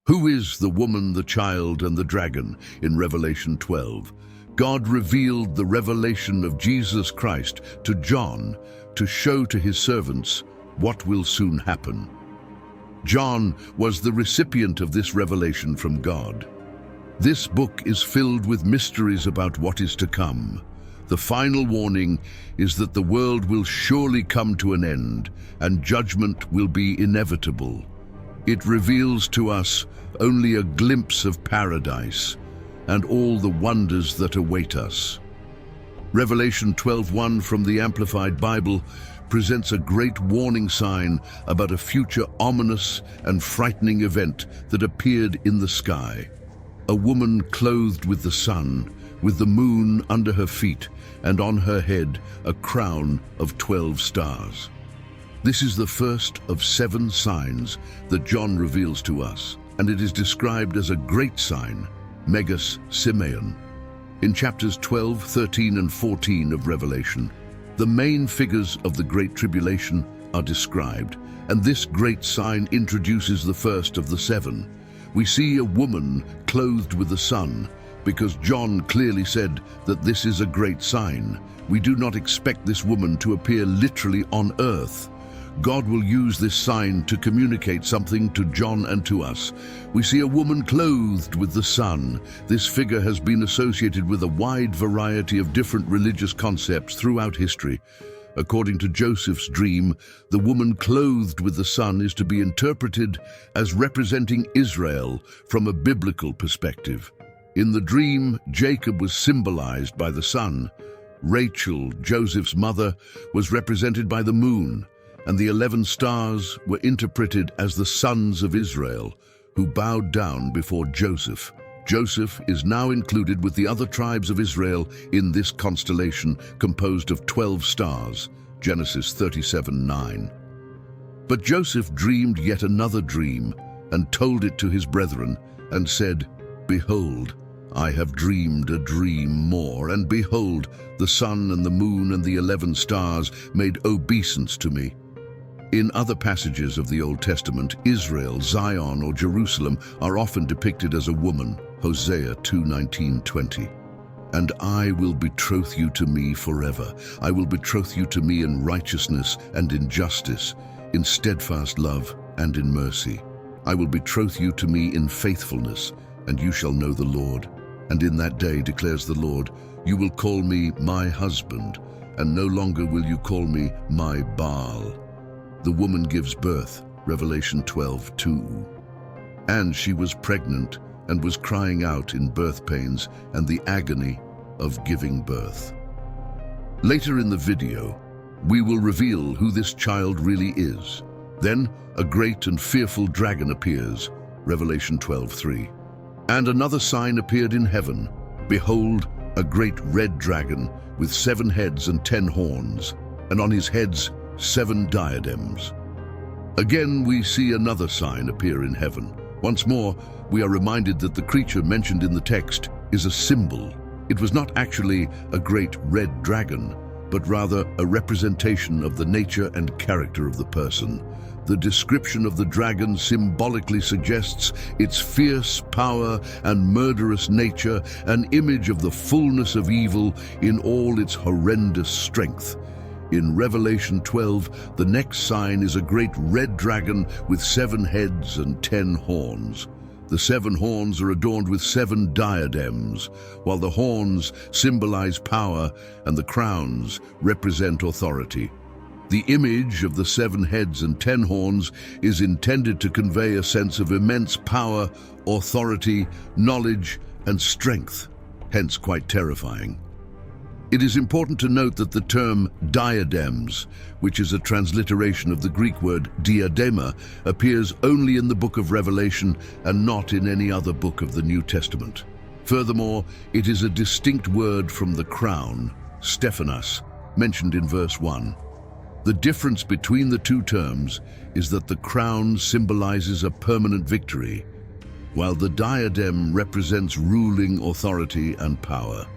Who is the woman, the child, and the dragon in Revelation 12? God revealed the revelation of Jesus Christ to John to show to his servants what will soon happen. John was the recipient of this revelation from God. This book is filled with mysteries about what is to come. The final warning is that the world will surely come to an end and judgment will be inevitable. It reveals to us only a glimpse of paradise and all the wonders that await us. Revelation 12:1 from the Amplified Bible presents a great warning sign about a future ominous and frightening event that appeared in the sky. A woman clothed with the sun, with the moon under her feet, and on her head a crown of 12 stars. This is the first of 7 signs that John reveals to us, and it is described as a great sign, Megas Simeon. In chapters 12, 13, and 14 of Revelation, the main figures of the Great Tribulation are described, and this great sign introduces the first of the 7. We see a woman clothed with the sun, because John clearly said that this is a great sign. We do not expect this woman to appear literally on earth. God will use this sign to communicate something to John and to us. We see a woman clothed with the sun. This figure has been associated with a wide variety of different religious concepts throughout history. According to Joseph's dream, the woman clothed with the sun is to be interpreted as representing Israel from a biblical perspective. In the dream, Jacob was symbolized by the sun. Rachel, Joseph's mother, was represented by the moon, and the 11 stars were interpreted as the sons of Israel, who bowed down before Joseph. Joseph is now included with the other tribes of Israel in this constellation composed of 12 stars, Genesis 37:9. But Joseph dreamed yet another dream and told it to his brethren and said, "Behold, I have dreamed a dream more, and behold, the sun and the moon and the 11 stars made obeisance to me." In other passages of the Old Testament, Israel, Zion, or Jerusalem are often depicted as a woman, Hosea 2:19-20. "And I will betroth you to me forever. I will betroth you to me in righteousness and in justice, in steadfast love and in mercy. I will betroth you to me in faithfulness, and you shall know the Lord. And in that day, declares the Lord, you will call me my husband, and no longer will you call me my Baal." The woman gives birth, Revelation 12:2. "And she was pregnant and was crying out in birth pains and the agony of giving birth." Later in the video, we will reveal who this child really is. Then a great and fearful dragon appears, Revelation 12:3. "And another sign appeared in heaven. Behold, a great red dragon with 7 heads and 10 horns, and on his heads 7 diadems." Again, we see another sign appear in heaven. Once more, we are reminded that the creature mentioned in the text is a symbol. It was not actually a great red dragon, but rather a representation of the nature and character of the person. The description of the dragon symbolically suggests its fierce power and murderous nature, an image of the fullness of evil in all its horrendous strength. In Revelation 12, the next sign is a great red dragon with 7 heads and 10 horns. The 7 horns are adorned with 7 diadems, while the horns symbolize power and the crowns represent authority. The image of the 7 heads and 10 horns is intended to convey a sense of immense power, authority, knowledge, and strength, hence quite terrifying. It is important to note that the term diadems, which is a transliteration of the Greek word diadema, appears only in the book of Revelation and not in any other book of the New Testament. Furthermore, it is a distinct word from the crown, Stephanos, mentioned in verse 1. The difference between the two terms is that the crown symbolizes a permanent victory, while the diadem represents ruling authority and power.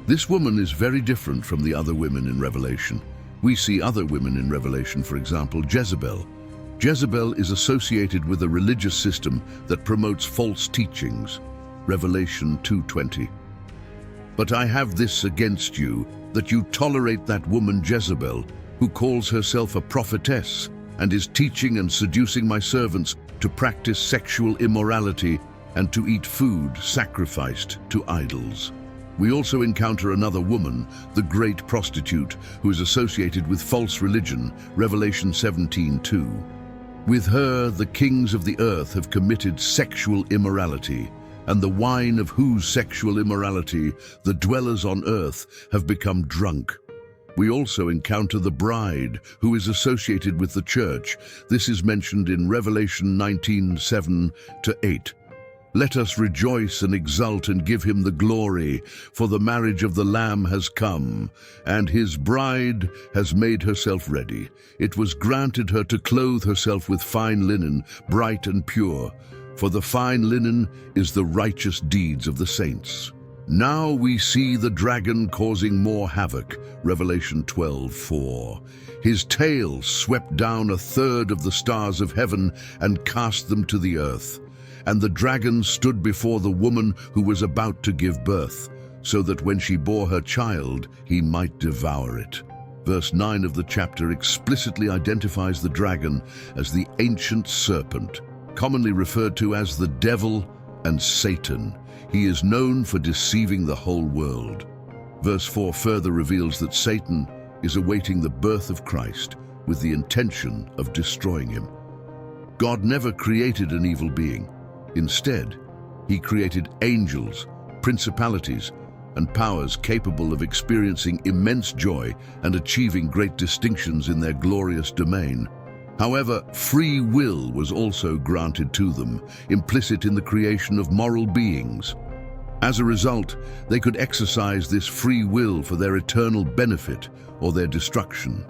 This woman is very different from the other women in Revelation. We see other women in Revelation, for example, Jezebel. Jezebel is associated with a religious system that promotes false teachings. Revelation 2:20. But I have this against you, that you tolerate that woman Jezebel, who calls herself a prophetess, and is teaching and seducing my servants to practice sexual immorality and to eat food sacrificed to idols. We also encounter another woman, the great prostitute, who is associated with false religion, Revelation 17:2. With her, the kings of the earth have committed sexual immorality, and the wine of whose sexual immorality the dwellers on earth have become drunk. We also encounter the bride, who is associated with the church. This is mentioned in Revelation 19:7-8. Let us rejoice and exult and give him the glory, for the marriage of the Lamb has come, and his bride has made herself ready. It was granted her to clothe herself with fine linen, bright and pure, for the fine linen is the righteous deeds of the saints. Now we see the dragon causing more havoc, Revelation 12:4. His tail swept down a third of the stars of heaven and cast them to the earth. And the dragon stood before the woman who was about to give birth, so that when she bore her child, he might devour it. Verse 9 of the chapter explicitly identifies the dragon as the ancient serpent, commonly referred to as the devil and Satan. He is known for deceiving the whole world. Verse 4 further reveals that Satan is awaiting the birth of Christ with the intention of destroying him. God never created an evil being. Instead, he created angels, principalities, and powers capable of experiencing immense joy and achieving great distinctions in their glorious domain. However, free will was also granted to them, implicit in the creation of moral beings. As a result, they could exercise this free will for their eternal benefit or their destruction.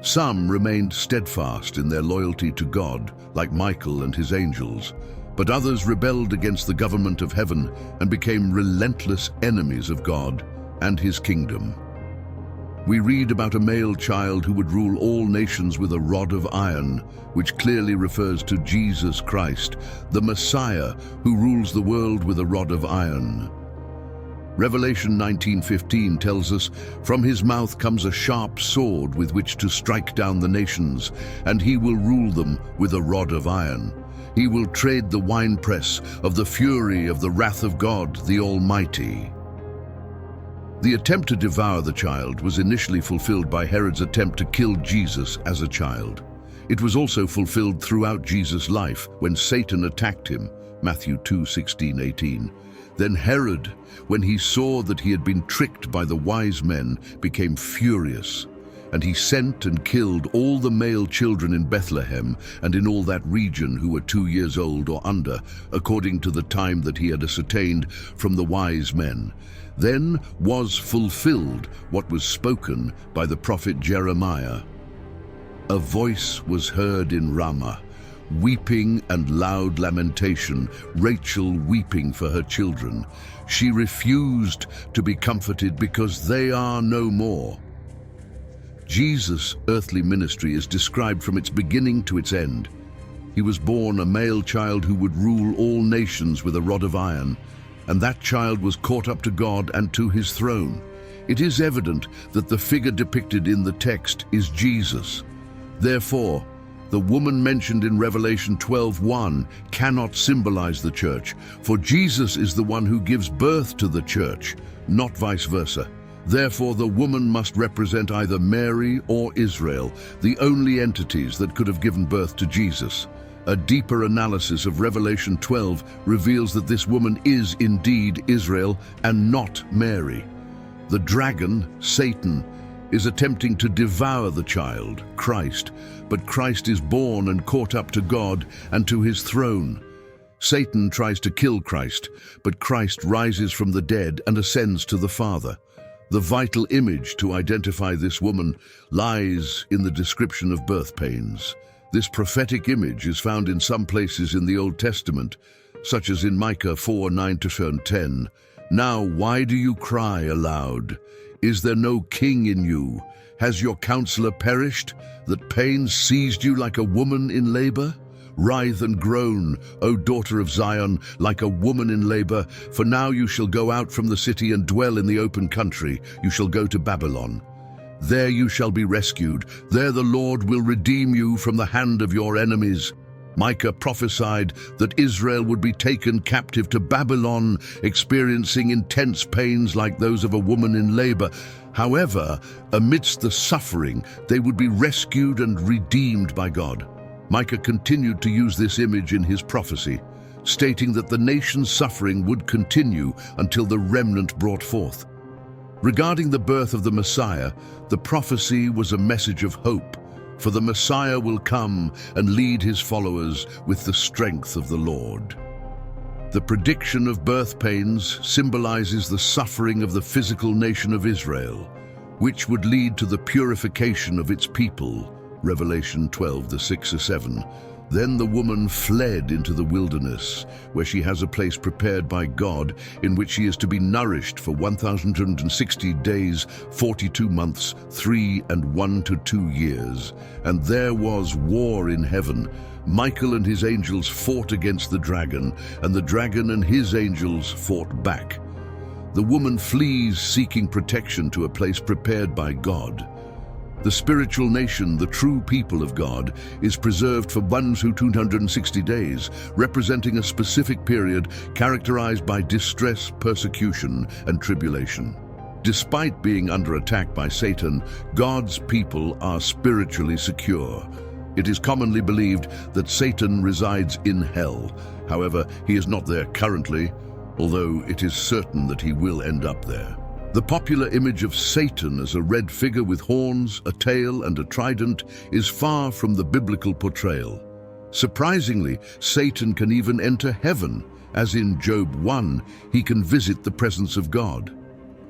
Some remained steadfast in their loyalty to God, like Michael and his angels, but others rebelled against the government of heaven and became relentless enemies of God and his kingdom. We read about a male child who would rule all nations with a rod of iron, which clearly refers to Jesus Christ, the Messiah who rules the world with a rod of iron. Revelation 19:15 tells us, "From his mouth comes a sharp sword with which to strike down the nations, and he will rule them with a rod of iron. He will tread the winepress of the fury of the wrath of God, the Almighty." The attempt to devour the child was initially fulfilled by Herod's attempt to kill Jesus as a child. It was also fulfilled throughout Jesus' life when Satan attacked him, Matthew 2:16-18. Then Herod, when he saw that he had been tricked by the wise men, became furious, and he sent and killed all the male children in Bethlehem and in all that region who were 2 years old or under, according to the time that he had ascertained from the wise men. Then was fulfilled what was spoken by the prophet Jeremiah. A voice was heard in Ramah, weeping and loud lamentation, Rachel weeping for her children. She refused to be comforted because they are no more. Jesus' earthly ministry is described from its beginning to its end. He was born a male child who would rule all nations with a rod of iron, and that child was caught up to God and to his throne. It is evident that the figure depicted in the text is Jesus. Therefore, the woman mentioned in Revelation 12:1 cannot symbolize the church, for Jesus is the one who gives birth to the church, not vice versa. Therefore, the woman must represent either Mary or Israel, the only entities that could have given birth to Jesus. A deeper analysis of Revelation 12 reveals that this woman is indeed Israel and not Mary. The dragon, Satan, is attempting to devour the child, Christ, but Christ is born and caught up to God and to his throne. Satan tries to kill Christ, but Christ rises from the dead and ascends to the Father. The vital image to identify this woman lies in the description of birth pains. This prophetic image is found in some places in the Old Testament, such as in Micah 4:9-10. Now why do you cry aloud? Is there no king in you? Has your counselor perished, that pain seized you like a woman in labor? Writhe and groan, O daughter of Zion, like a woman in labor, for now you shall go out from the city and dwell in the open country. You shall go to Babylon. There you shall be rescued. There the Lord will redeem you from the hand of your enemies. Micah prophesied that Israel would be taken captive to Babylon, experiencing intense pains like those of a woman in labor. However, amidst the suffering, they would be rescued and redeemed by God. Micah continued to use this image in his prophecy, stating that the nation's suffering would continue until the remnant brought forth. Regarding the birth of the Messiah, the prophecy was a message of hope, for the Messiah will come and lead his followers with the strength of the Lord. The prediction of birth pains symbolizes the suffering of the physical nation of Israel, which would lead to the purification of its people. Revelation 12:6-7. Then the woman fled into the wilderness, where she has a place prepared by God, in which she is to be nourished for 1,260 days, 42 months, 3 and 1 to 2 years. And there was war in heaven. Michael and his angels fought against the dragon, and the dragon and his angels fought back. The woman flees, seeking protection to a place prepared by God. The spiritual nation, the true people of God, is preserved for 1,260 days, representing a specific period characterized by distress, persecution, and tribulation. Despite being under attack by Satan, God's people are spiritually secure. It is commonly believed that Satan resides in hell. However, he is not there currently, although it is certain that he will end up there. The popular image of Satan as a red figure with horns, a tail, and a trident is far from the biblical portrayal. Surprisingly, Satan can even enter heaven, as in Job 1, he can visit the presence of God.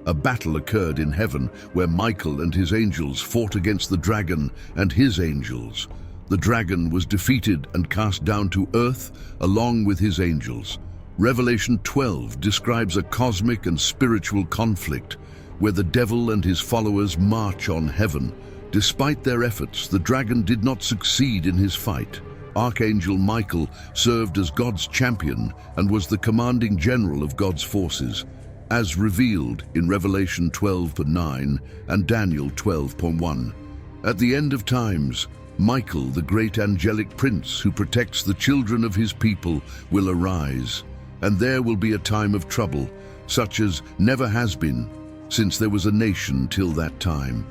A battle occurred in heaven where Michael and his angels fought against the dragon and his angels. The dragon was defeated and cast down to earth along with his angels. Revelation 12 describes a cosmic and spiritual conflict where the devil and his followers march on heaven. Despite their efforts, the dragon did not succeed in his fight. Archangel Michael served as God's champion and was the commanding general of God's forces, as revealed in Revelation 12:9 and Daniel 12:1. At the end of times, Michael, the great angelic prince who protects the children of his people, will arise. And there will be a time of trouble, such as never has been, since there was a nation till that time.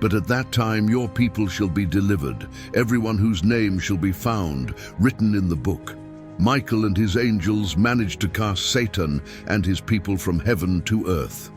But at that time your people shall be delivered, everyone whose name shall be found, written in the book. Michael and his angels managed to cast Satan and his people from heaven to earth.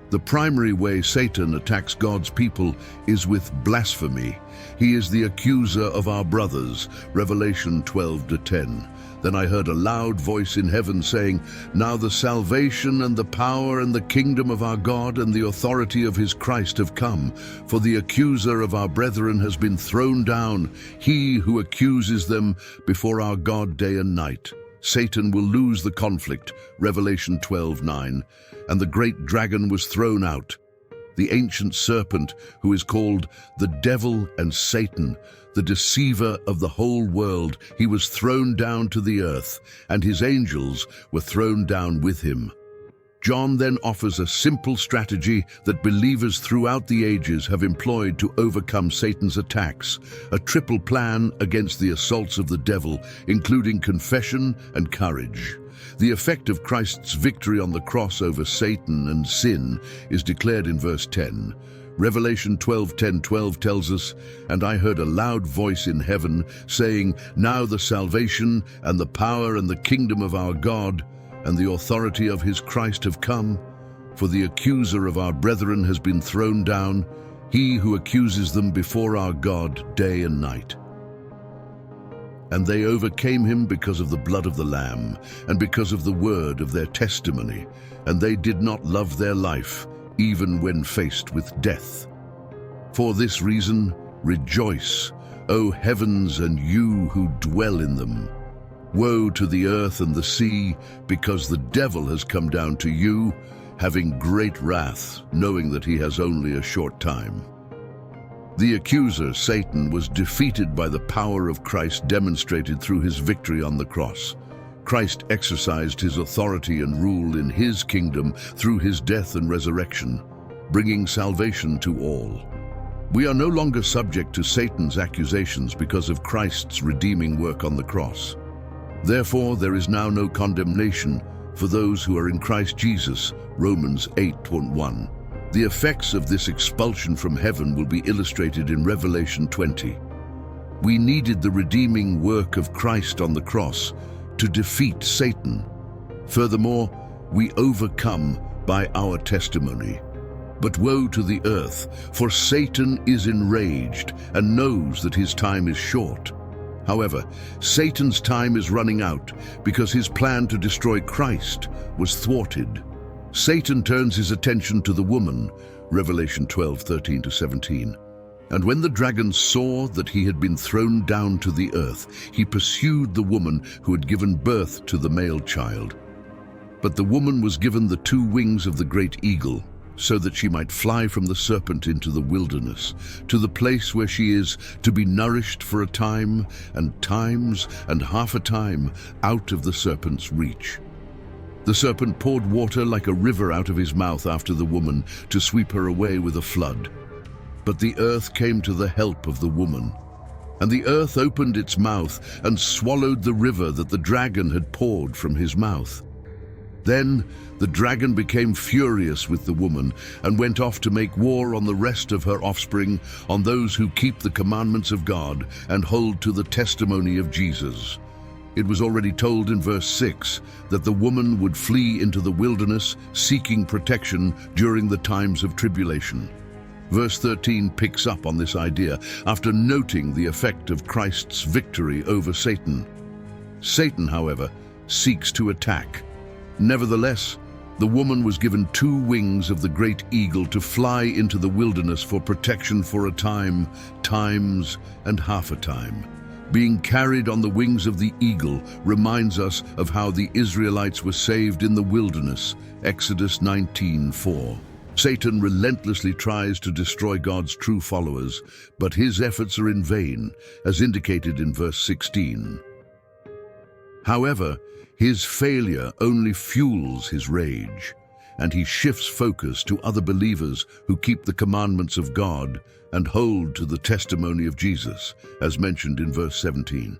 The primary way Satan attacks God's people is with blasphemy. He is the accuser of our brothers, Revelation 12:10. Then I heard a loud voice in heaven saying, "Now the salvation and the power and the kingdom of our God and the authority of his Christ have come, for the accuser of our brethren has been thrown down, he who accuses them before our God day and night." Satan will lose the conflict, Revelation 12:9, and the great dragon was thrown out. The ancient serpent, who is called the devil and Satan, the deceiver of the whole world, he was thrown down to the earth, and his angels were thrown down with him. John then offers a simple strategy that believers throughout the ages have employed to overcome Satan's attacks, a triple plan against the assaults of the devil, including confession and courage. The effect of Christ's victory on the cross over Satan and sin is declared in verse 10. Revelation 12:10-12 tells us, "And I heard a loud voice in heaven saying, Now the salvation and the power and the kingdom of our God and the authority of his Christ have come, for the accuser of our brethren has been thrown down, he who accuses them before our God day and night. And they overcame him because of the blood of the Lamb and because of the word of their testimony, and they did not love their life, even when faced with death. For this reason, rejoice, O heavens and you who dwell in them. Woe to the earth and the sea, because the devil has come down to you, having great wrath, knowing that he has only a short time." The accuser, Satan, was defeated by the power of Christ demonstrated through his victory on the cross. Christ exercised his authority and rule in his kingdom through his death and resurrection, bringing salvation to all. We are no longer subject to Satan's accusations because of Christ's redeeming work on the cross. Therefore, there is now no condemnation for those who are in Christ Jesus, Romans 8:1. The effects of this expulsion from heaven will be illustrated in Revelation 20. We needed the redeeming work of Christ on the cross to defeat Satan. Furthermore, we overcome by our testimony. But woe to the earth, for Satan is enraged and knows that his time is short. However, Satan's time is running out because his plan to destroy Christ was thwarted. Satan turns his attention to the woman, Revelation 12:13-17. And when the dragon saw that he had been thrown down to the earth, he pursued the woman who had given birth to the male child. But the woman was given the 2 wings of the great eagle, so that she might fly from the serpent into the wilderness, to the place where she is to be nourished for a time, and times, and half a time, out of the serpent's reach. The serpent poured water like a river out of his mouth after the woman, to sweep her away with a flood. But the earth came to the help of the woman. And the earth opened its mouth and swallowed the river that the dragon had poured from his mouth. Then the dragon became furious with the woman and went off to make war on the rest of her offspring, on those who keep the commandments of God and hold to the testimony of Jesus. It was already told in verse 6 that the woman would flee into the wilderness, seeking protection during the times of tribulation. Verse 13 picks up on this idea after noting the effect of Christ's victory over Satan. Satan, however, seeks to attack. Nevertheless, the woman was given 2 wings of the great eagle to fly into the wilderness for protection for a time, times, and half a time. Being carried on the wings of the eagle reminds us of how the Israelites were saved in the wilderness, Exodus 19:4. Satan relentlessly tries to destroy God's true followers, but his efforts are in vain, as indicated in verse 16. However, his failure only fuels his rage, and he shifts focus to other believers who keep the commandments of God and hold to the testimony of Jesus, as mentioned in verse 17.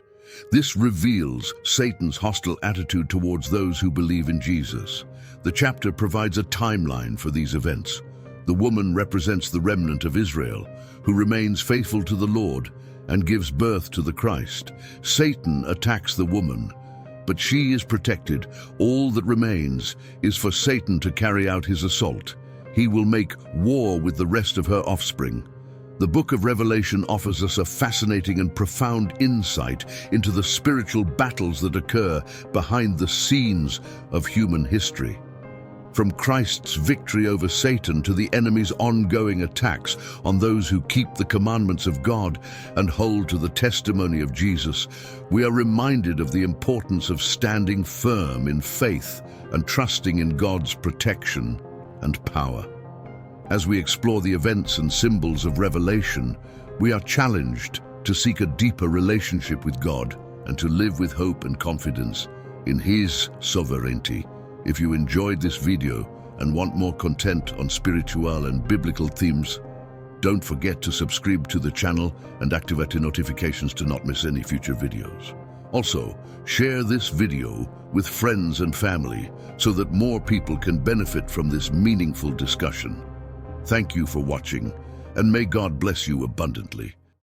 This reveals Satan's hostile attitude towards those who believe in Jesus. The chapter provides a timeline for these events. The woman represents the remnant of Israel, who remains faithful to the Lord and gives birth to the Christ. Satan attacks the woman, but she is protected. All that remains is for Satan to carry out his assault. He will make war with the rest of her offspring. The book of Revelation offers us a fascinating and profound insight into the spiritual battles that occur behind the scenes of human history. From Christ's victory over Satan to the enemy's ongoing attacks on those who keep the commandments of God and hold to the testimony of Jesus, we are reminded of the importance of standing firm in faith and trusting in God's protection and power. As we explore the events and symbols of Revelation, we are challenged to seek a deeper relationship with God and to live with hope and confidence in His sovereignty. If you enjoyed this video and want more content on spiritual and biblical themes, don't forget to subscribe to the channel and activate the notifications to not miss any future videos. Also, share this video with friends and family so that more people can benefit from this meaningful discussion. Thank you for watching, and may God bless you abundantly.